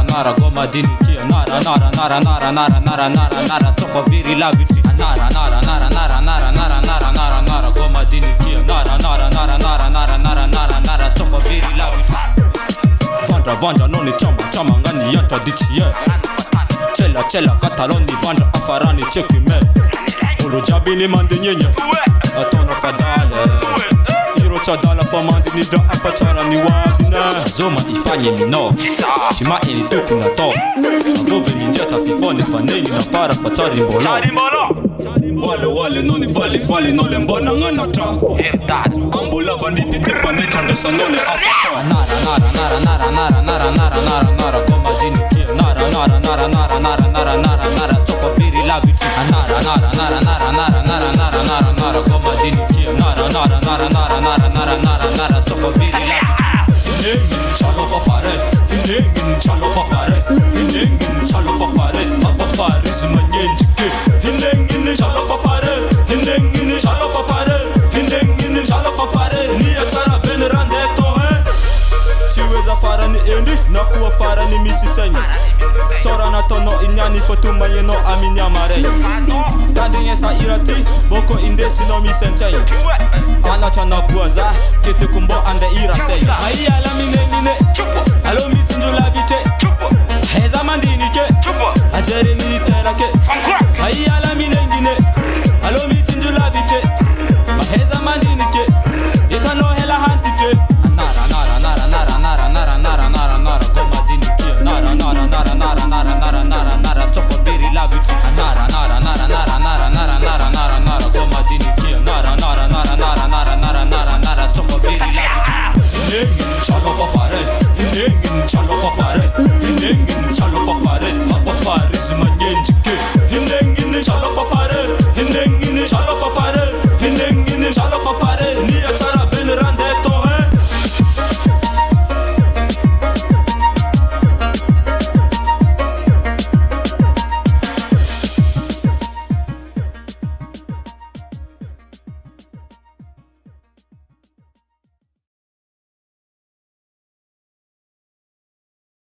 Nara goma dini kia nara tofa viri la vitri nara goma dini kia nara tofa viri la vitri vanda noni chama ngani yanta dichi chela kataloni vanda afarani cheki me ulu jabini mandi nyenye atono fadale Chadala pa mandi nida apachara ni wabina Zoma ifanye ni no Shima ini tuku na to Agove ni njeta fifone faneni na fara pachari mbolo Wale noni vali nole mbona ngana tra Ambola vandi pitipa ne chanda sanole afata Nara goma dini kia Nara chopa biri la vitri Nara goma dini kia Nara chopa biri la vitri Chalo fa fare Afafare zimanyenjike Chalo fa fare Ni achara bene rande tohe Chiweza fara ni endi na kuwa fara ni misi senyi Tora na tono inyani fotuma yeno aminya marei Kandi yesa irati boko inde sino mi senchei Ana chana vuaza kete kumbo ande ira sei Ayi ala mine